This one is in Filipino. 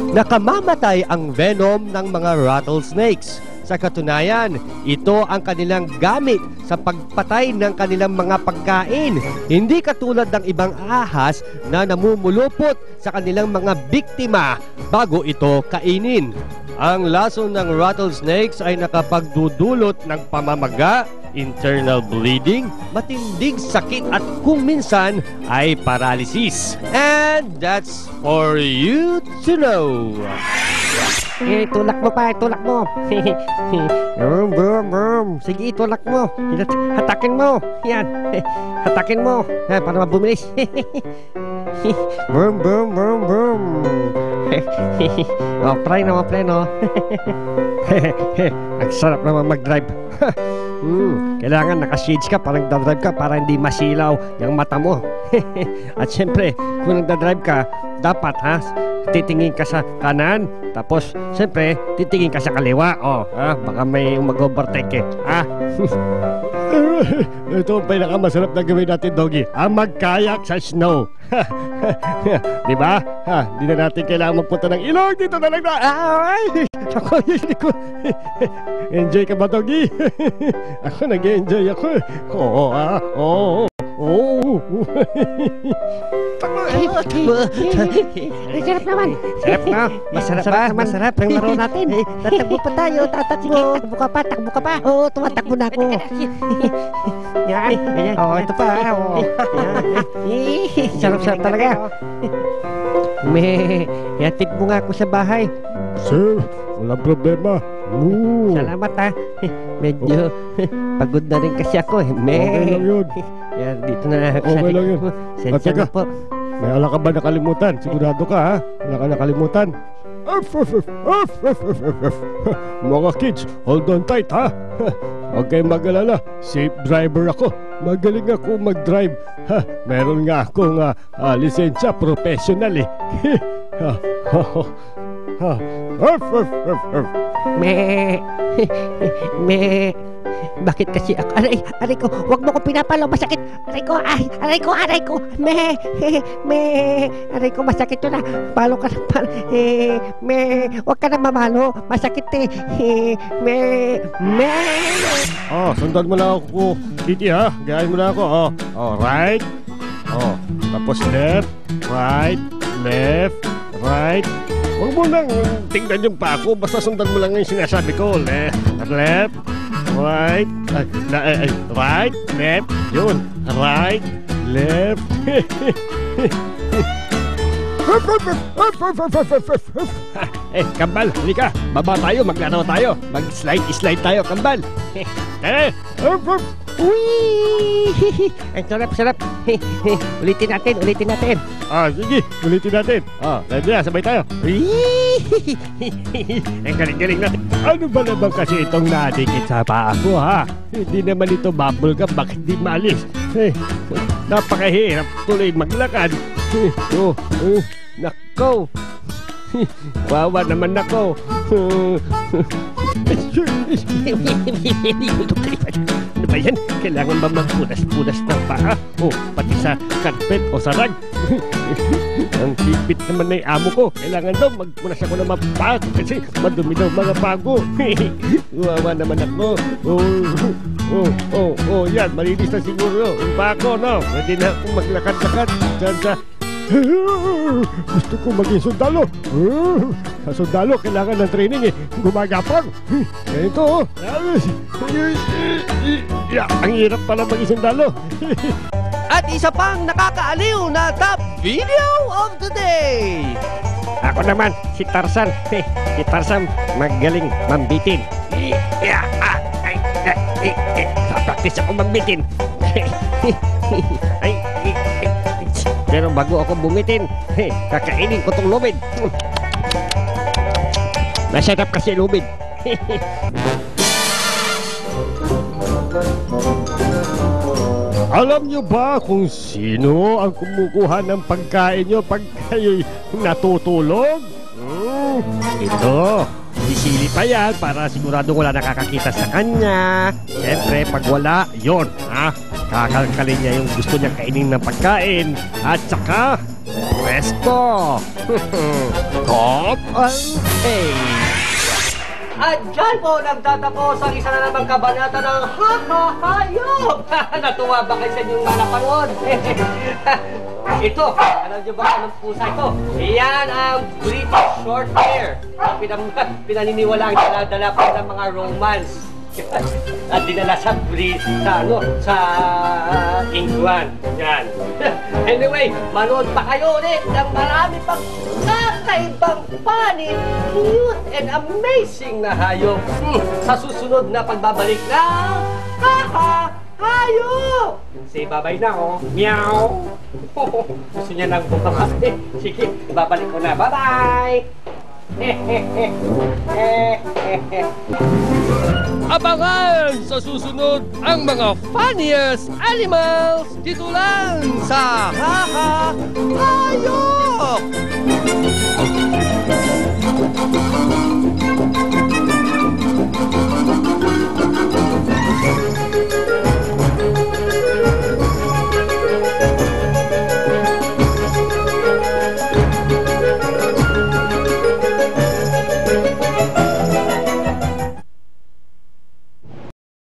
Nakamamatay ang venom ng mga rattlesnakes. Sa katunayan, ito ang kanilang gamit sa pagpatay ng kanilang mga pagkain. Hindi katulad ng ibang ahas na namumulupot sa kanilang mga biktima bago ito kainin. Ang lason ng rattlesnakes ay nakapagdudulot ng pamamaga, internal bleeding, matinding sakit at kung minsan ay paralysis. And that's for you to know. Tulak mo pa, tulak mo. Sige, tulak mo. Hatakin mo. Yan. Hatakin mo. Para mabumilis. Boom, boom, boom, boom. Oh, preno, preno. Ang sarap naman mag-drive. Kailangan naka-shades ka, parang nagdadrive ka para hindi masilaw yung mata mo. At syempre, kung nagdadrive ka, dapat titingin ka sa kanan, tapos syempre titingin ka sa kaliwa. Baka may mag-overtake Ito ang pinakamasarap na gawin natin, Doggy, ang magkayak sa snow. Diba? Di na natin kailangan magpunta ng ilog. Dito na lang na. Ako, enjoy ka ba, Doggy? Ako, nag-enjoy ako. Sarap naman. Sarap na. Masarap ba? Masarap ang laro natin. Tatakbo pa tayo. Tatakbo. Takbo ka pa. Takbo ka pa. Oo, tumatakbo na ako. Yan. Ito pa. Sarap-sarap talaga. Yatid mo nga ako sa bahay. Sir, walang problema. Salamat Medyo pagod na rin kasi ako. Okay lang yun. Yan, dito na ako. Okay lang yun. Sensya na po. May ala ka ba nakalimutan? Sigurado ka Wala ka nakalimutan? Mga kids, hold on tight Huwag kayong mag-alala. Safe driver ako. Magaling ako mag-drive. Meron nga akong lisensya professional Bakit kasi ako? Aray ko, wag mo ko pinapalo, masakit. Aray ko. Aray ko. Aray ko, masakit yun Palo ka ng palo. Wag ka na mamalo, masakit sundan mo lang ako, Kitty Gayahin mo lang ako. Right. Tapos left, right, Huwag mo lang tingnan yung pa ako. Basta sundan mo lang yung sinasabi ko. Left, right, right, left. Yun, right, left. Kambal, halika. Baba tayo, maglaro tayo. Mag-slide tayo, Kambal. Uy! Ang sarap. Ulitin natin. Sige, ulitin natin. Ready na, sabay tayo. Ang galing-galing natin. Ano ba naman kasi itong nadikit sa paa ko, Hindi naman ito bubblegum, bakit di maalis? Napakahirap tuloy maglakad. Nako. Wawa naman ako. Ano ba yan? Kailangan ba magpunas-punas ng paa? Pati sa carpet o sa rag. Ang sipit naman na yung amo ko. Kailangan daw magpunas ako ng mga paa kasi madumi daw mga bago. Wawa naman ako. Yan, malinis na siguro yung paa ko, no? Pwede na akong maglakad-lakad dyan sa... Gusto ko maging sundalo. Sa sundalo, kailangan ng training Gumagapang. Ganito ang hirap pala maging sundalo. At isa pang nakakaaliw na top video of the day. Ako naman, si Tarzan. Si Tarzan, magaling mambitin. Practice ako mambitin. Pero bago ako bumitin, kakainin ko tong lubid. Masarap kasi lubid. Alam nyo ba kung sino ang kumukuha ng pagkain nyo pag kayo'y natutulog? Ito, sisili pa yan para siguradong wala nakakakita sa kanya. Siyempre, pag wala, yon kakalkalin niya yung gusto niya kainin ng pagkain. At saka, presto! Top okay! At dyan po nagtatapos ang isa na namang kabanata ng Hakahayop! Natuwa ba kayo sa inyong mga napanood? Ito, alam niyo ba anong pusa ito? Iyan ang British short hair. Pinaniniwala ang dala-dala po ng mga romance. At dinala sa England. Yan. Anyway, manood pa kayo ulit ng marami pang kakaibang, funny, cute, and amazing na hayop sa susunod na pagbabalik ng Hayop! Say bye-bye na, oh. Meow! Gusto niya nang bumabalik. Sige, babalik ko na. Bye-bye! Abangan sa susunod ang mga funniest animals dito lang sa Hayop!